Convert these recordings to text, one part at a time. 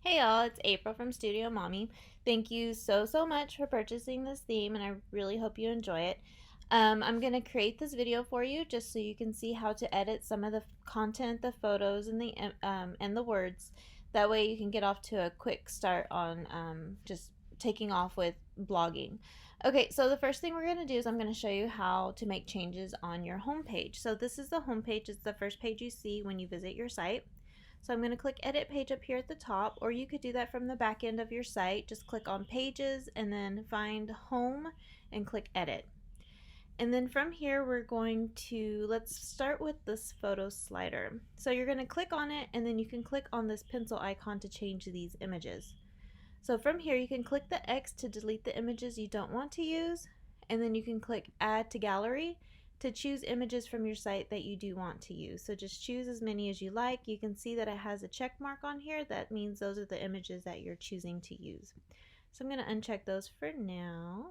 Hey y'all, it's April from Studio Mommy. Thank you so much for purchasing this theme, and I really hope you enjoy it. I'm going to create this video for you just so you can see how to edit some of the content, the photos, and the words. That way you can get off to a quick start on just taking off with blogging. Okay, so the first thing we're going to do is I'm going to show you how to make changes on your home page. So this is the home page. It's the first page you see when you visit your site. So I'm going to click edit page up here at the top, or you could do that from the back end of your site. Just click on pages and then find home and click edit. And then from here we're going to, let's start with this photo slider. So you're going to click on it and then you can click on this pencil icon to change these images. So from here you can click the X to delete the images you don't want to use, and then you can click add to gallery to choose images from your site that you do want to use. So just choose as many as you like. You can see that it has a check mark on here. That means those are the images that you're choosing to use. So I'm going to uncheck those for now,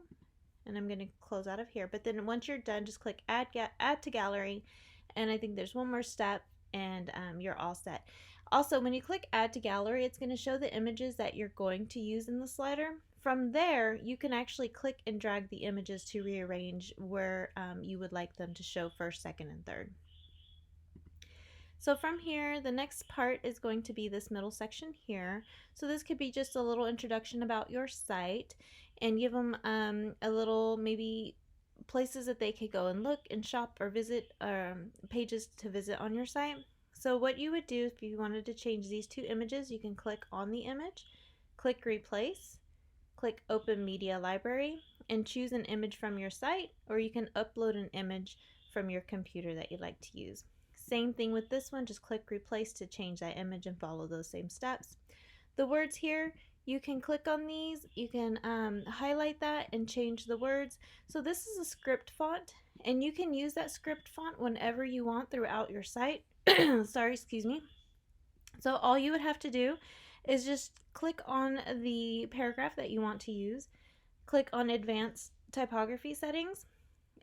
and I'm going to close out of here. But then once you're done, just click add to gallery, and I think there's one more step, and you're all set. Also, when you click add to gallery, it's going to show the images that you're going to use in the slider. From there, you can actually click and drag the images to rearrange where you would like them to show first, second, and third. So from here, the next part is going to be this middle section here. So this could be just a little introduction about your site, and give them a little, maybe places that they could go and look and shop or visit, pages to visit on your site. So what you would do if you wanted to change these two images, you can click on the image, click replace, click open media library, and choose an image from your site, or you can upload an image from your computer that you'd like to use. Same thing with this one, just click replace to change that image and follow those same steps. The words here, you can click on these, you can highlight that and change the words. So this is a script font, and you can use that script font whenever you want throughout your site. Sorry, excuse me. So all you would have to do is just click on the paragraph that you want to use, click on advanced typography settings,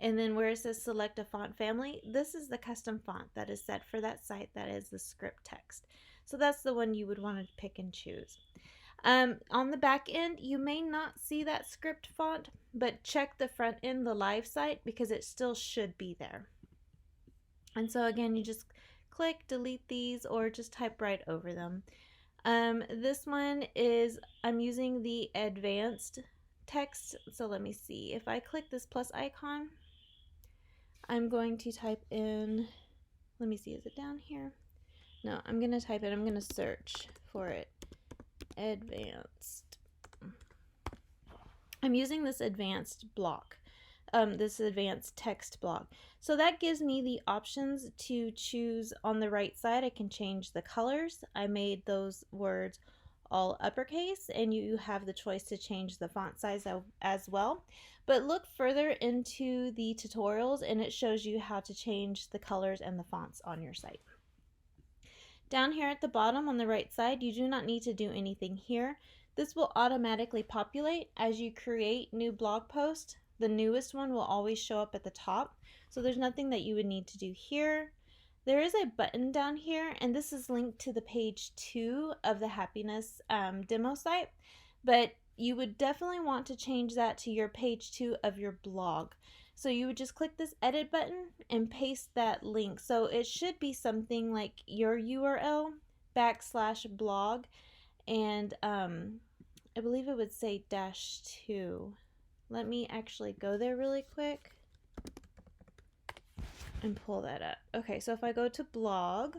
and then where it says select a font family, this is the custom font that is set for that site. That is the script text. So that's the one you would want to pick and choose. On the back end, you may not see that script font, but check the front end, the live site, because it still should be there. And so again, you just click delete these or just type right over them. This one is, I'm using the advanced text. So let me see. If I click this plus icon, I'm going to type in, let me see, is it down here? No, I'm going to type it, I'm going to search for it. Advanced. I'm using this advanced block, this advanced text block. So that gives me the options to choose. On the right side, I can change the colors. I made those words all uppercase, and you have the choice to change the font size as well. But look further into the tutorials and it shows you how to change the colors and the fonts on your site. Down here at the bottom on the right side, you do not need to do anything here. This will automatically populate as you create new blog posts. The newest one will always show up at the top. So there's nothing that you would need to do here. There is a button down here, and this is linked to the page 2 of the happiness demo site, but you would definitely want to change that to your page 2 of your blog. So you would just click this edit button and paste that link. So it should be something like your URL /blog, and I believe it would say -2. Let me actually go there really quick and pull that up. Okay, so if I go to blog,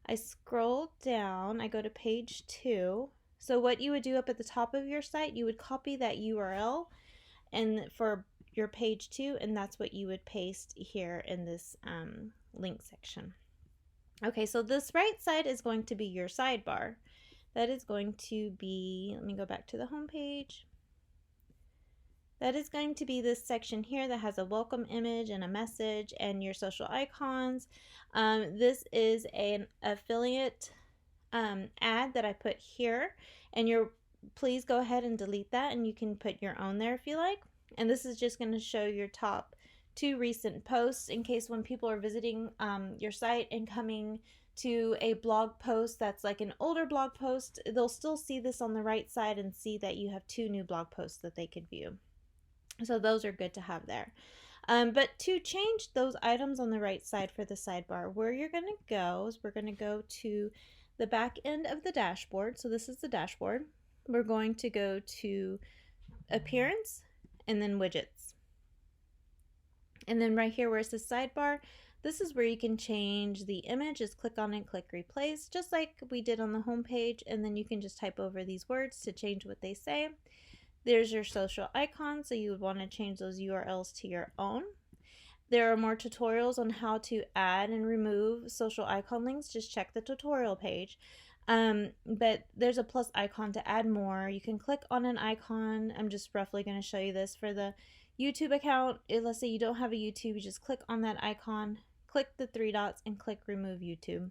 I scroll down, I go to page 2. So what you would do up at the top of your site, you would copy that URL and for your page 2, and that's what you would paste here in this link section. Okay, so this right side is going to be your sidebar. That is going to be, let me go back to the home page. That is going to be this section here that has a welcome image and a message and your social icons. This is an affiliate ad that I put here, and please go ahead and delete that, and you can put your own there if you like. And this is just going to show your top to recent posts in case when people are visiting your site and coming to a blog post that's like an older blog post, they'll still see this on the right side and see that you have 2 new blog posts that they could view. So those are good to have there. But to change those items on the right side for the sidebar, where you're going to go is we're going to go to the back end of the dashboard. So this is the dashboard. We're going to go to Appearance and then Widgets. And then right here where it says Sidebar, this is where you can change the image. Just click on it, click Replace, just like we did on the home page, and then you can just type over these words to change what they say. There's your social icon, so you would want to change those URLs to your own. There are more tutorials on how to add and remove social icon links. Just check the tutorial page. But there's a plus icon to add more. You can click on an icon. I'm just roughly going to show you this for the YouTube account. Let's say you don't have a YouTube, you just click on that icon, click the 3 dots, and click Remove YouTube.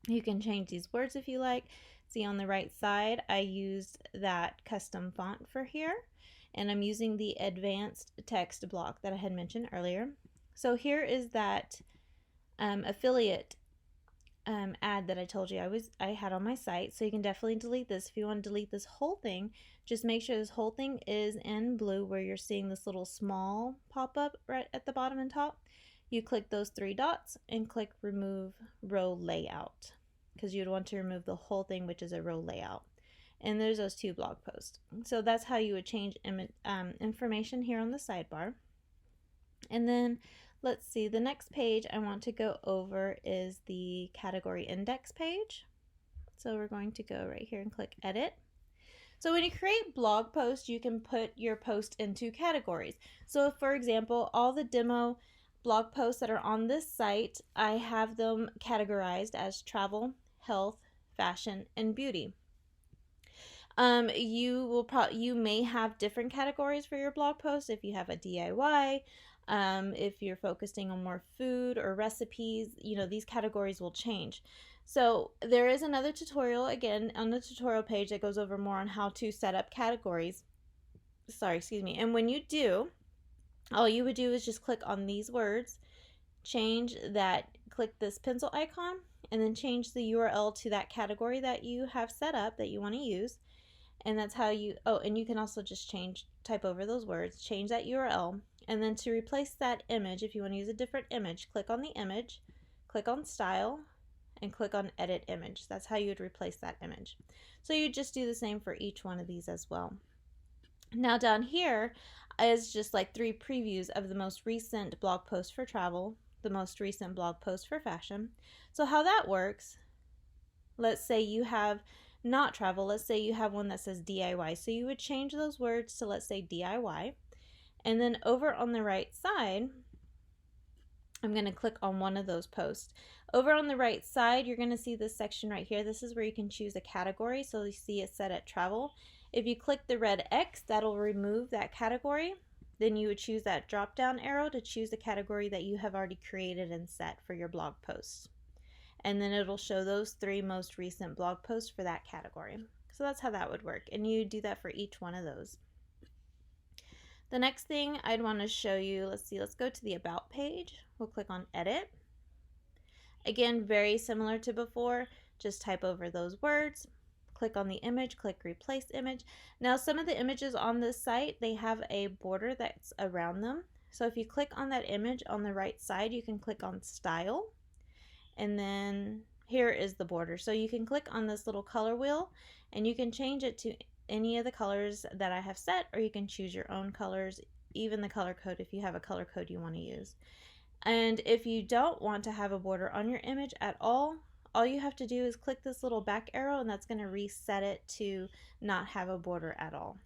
You can change these words if you like. See on the right side, I used that custom font for here, and I'm using the advanced text block that I had mentioned earlier. So here is that affiliate ad that I told you I had on my site. So you can definitely delete this. If you want to delete this whole thing, just make sure this whole thing is in blue where you're seeing this little small pop-up right at the bottom and top. You click those 3 dots and click Remove Row Layout, because you'd want to remove the whole thing, which is a row layout. And there's those 2 blog posts. So that's how you would change information here on the sidebar. And then let's see, the next page I want to go over is the category index page. So we're going to go right here and click Edit. So when you create blog posts, you can put your post into categories. So for example, all the demo blog posts that are on this site, I have them categorized as travel, health, fashion, and beauty. You may have different categories for your blog posts if you have a DIY. If you're focusing on more food or recipes, these categories will change. So there is another tutorial again on the tutorial page that goes over more on how to set up categories. And when you do, all you would do is just click on these words, click this pencil icon, and then change the URL to that category that you have set up that you want to use. And that's how and you can also just type over those words, change that URL, and then to replace that image, if you want to use a different image, click on the image, click on Style, and click on Edit Image. That's how you would replace that image. So you just do the same for each one of these as well. Now down here is just like 3 previews of the most recent blog post for travel, the most recent blog post for fashion. So how that works, let's say you have not travel, let's say you have one that says DIY. So you would change those words to, let's say, DIY. And then over on the right side, I'm going to click on one of those posts. Over on the right side, you're going to see this section right here. This is where you can choose a category. So you see it set at travel. If you click the red X, that'll remove that category. Then you would choose that drop down arrow to choose the category that you have already created and set for your blog posts. And then it'll show those 3 most recent blog posts for that category. So that's how that would work. And you do that for each one of those. The next thing I'd want to show you, let's go to the About page. We'll click on Edit. Again, very similar to before, just type over those words, click on the image, click Replace Image. Now some of the images on this site, they have a border that's around them. So if you click on that image on the right side, you can click on Style, and then here is the border. So you can click on this little color wheel and you can change it to any of the colors that I have set, or you can choose your own colors, even the color code if you have a color code you want to use. And if you don't want to have a border on your image at all you have to do is click this little back arrow, and that's going to reset it to not have a border at all.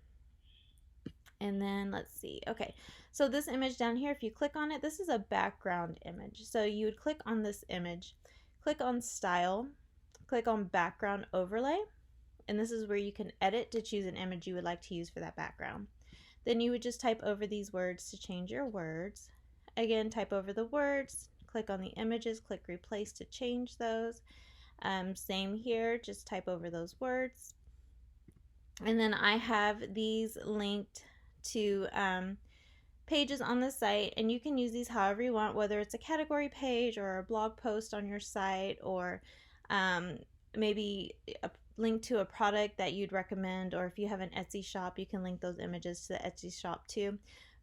And then let's see. Okay, so this image down here, if you click on it, this is a background image. So you would click on this image, click on Style, click on Background Overlay, and this is where you can edit to choose an image you would like to use for that background. Then you would just type over these words to change your words. Again, type over the words, click on the images, click Replace to change those. Same here, just type over those words. And then I have these linked to pages on the site, and you can use these however you want, whether it's a category page or a blog post on your site, or maybe a link to a product that you'd recommend, or if you have an Etsy shop, you can link those images to the Etsy shop too.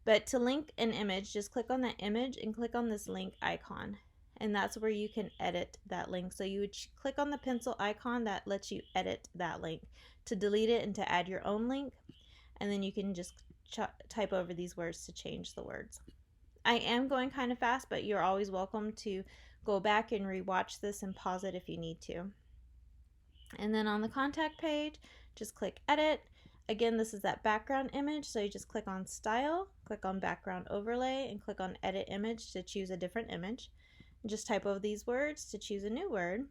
But to link an image, just click on that image and click on this link icon, and that's where you can edit that link. So you would click on the pencil icon that lets you edit that link to delete it and to add your own link, and then you can just type over these words to change the words. I am going kind of fast, but you're always welcome to go back and rewatch this and pause it if you need to. And then on the contact page, just click edit. Again, this is that background image, so you just click on style, click on background overlay, and click on edit image to choose a different image. And just type over these words to choose a new word.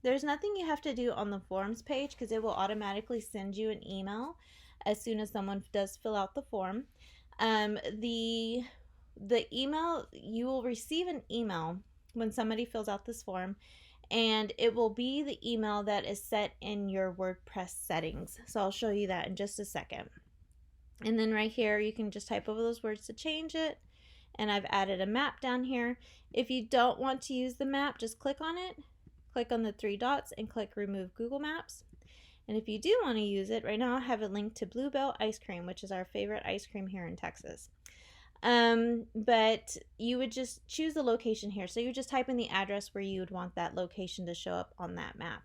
There's nothing you have to do on the forms page because it will automatically send you an email as soon as someone does fill out the form. The email, you will receive an email when somebody fills out this form, and it will be the email that is set in your WordPress settings. So I'll show you that in just a second. And then right here, you can just type over those words to change it. And I've added a map down here. If you don't want to use the map, just click on it, click on the 3 dots and click remove Google Maps. And if you do want to use it, right now I have a link to Bluebell ice cream, which is our favorite ice cream here in Texas. But you would just choose the location here. So you just type in the address where you would want that location to show up on that map.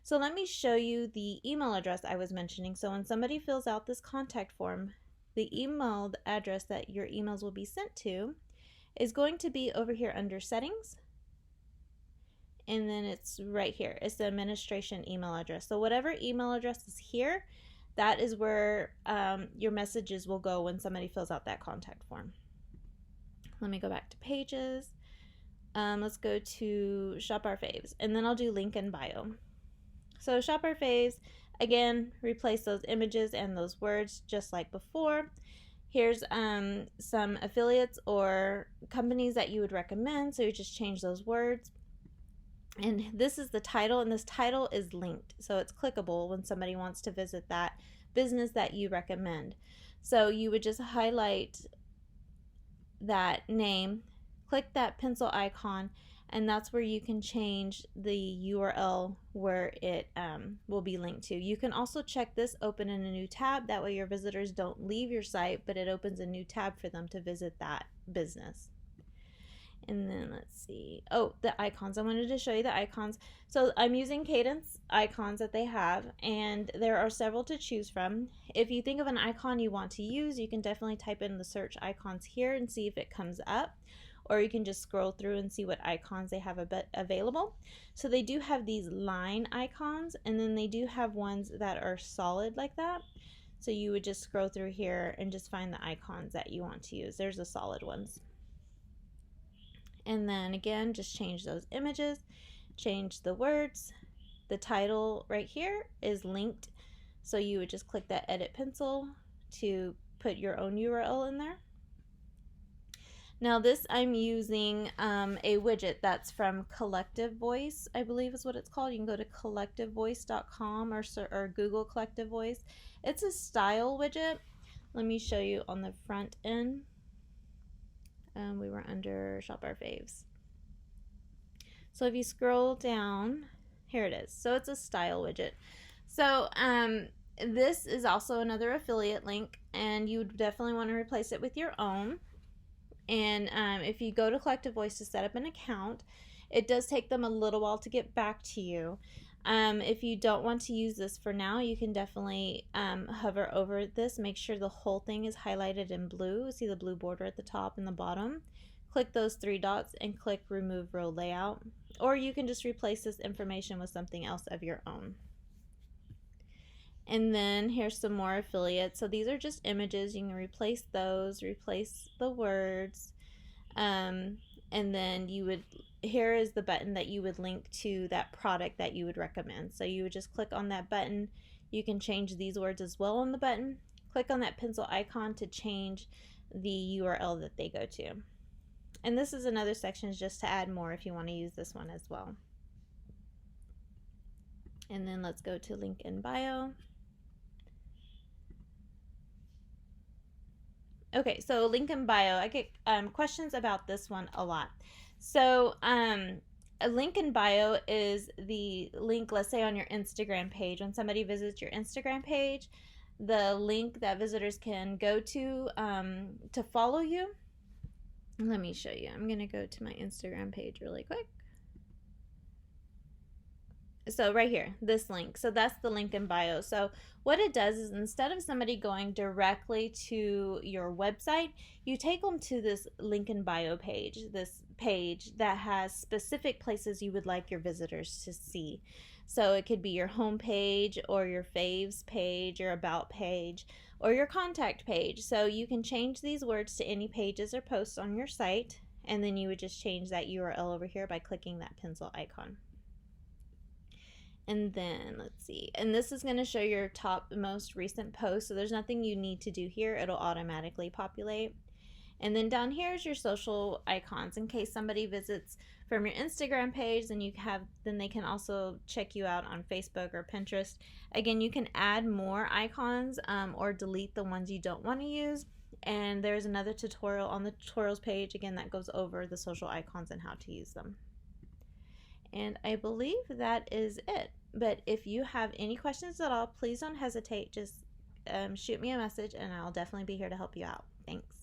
So let me show you the email address I was mentioning. So when somebody fills out this contact form, the email address that your emails will be sent to is going to be over here under settings. And then it's right here. It's the administration email address. So whatever email address is here, that is where your messages will go when somebody fills out that contact form. Let me go back to pages. Let's go to Shop Our Faves, and then I'll do link in bio. So Shop Our Faves, again, replace those images and those words just like before. Here's some affiliates or companies that you would recommend, so you just change those words. And this is the title, and this title is linked, so it's clickable when somebody wants to visit that business that you recommend. So you would just highlight that name, click that pencil icon, and that's where you can change the URL where it will be linked to. You can also check this open in a new tab. That way your visitors don't leave your site, but it opens a new tab for them to visit that business. And then let's see. Oh, the icons. I wanted to show you the icons. So I'm using Cadence icons that they have, and there are several to choose from. If you think of an icon you want to use, you can definitely type in the search icons here and see if it comes up, or you can just scroll through and see what icons they have available. So they do have these line icons, and then they do have ones that are solid like that. So you would just scroll through here and just find the icons that you want to use. There's the solid ones. And then again, just change those images, change the words. The title right here is linked, so you would just click that edit pencil to put your own URL in there. Now this, I'm using a widget that's from Collective Voice, I believe is what it's called. You can go to collectivevoice.com or Google Collective Voice. It's a style widget. Let me show you on the front end. We were under Shop Our Faves. So if you scroll down, here it is. So it's a style widget. So this is also another affiliate link, and you would definitely want to replace it with your own. And if you go to Collective Voice to set up an account, it does take them a little while to get back to you. If you don't want to use this for now, you can definitely hover over this. Make sure the whole thing is highlighted in blue. See the blue border at the top and the bottom? Click those 3 dots and click Remove Row Layout. Or you can just replace this information with something else of your own. And then here's some more affiliates. So these are just images. You can replace those, replace the words. And then you would, here is the button that you would link to that product that you would recommend. So you would just click on that button. You can change these words as well on the button. Click on that pencil icon to change the URL that they go to. And this is another section just to add more if you want to use this one as well. And then let's go to link in bio. Okay, so link in bio. I get questions about this one a lot. So, a link in bio is the link, let's say on your Instagram page. When somebody visits your Instagram page, the link that visitors can go to follow you. Let me show you. I'm going to go to my Instagram page really quick. So right here, this link. So that's the link in bio. So what it does is instead of somebody going directly to your website, you take them to this link in bio page, this page that has specific places you would like your visitors to see. So it could be your home page or your faves page, your about page, or your contact page. So you can change these words to any pages or posts on your site, and then you would just change that URL over here by clicking that pencil icon. And then let's see, and this is going to show your top most recent posts, so there's nothing you need to do here, it'll automatically populate. And then down here is your social icons in case somebody visits from your Instagram page, then they can also check you out on Facebook or Pinterest. Again, you can add more icons or delete the ones you don't want to use. And there's another tutorial on the tutorials page again that goes over the social icons and how to use them. And I believe that is it. But if you have any questions at all, please don't hesitate. Just shoot me a message and I'll definitely be here to help you out. Thanks.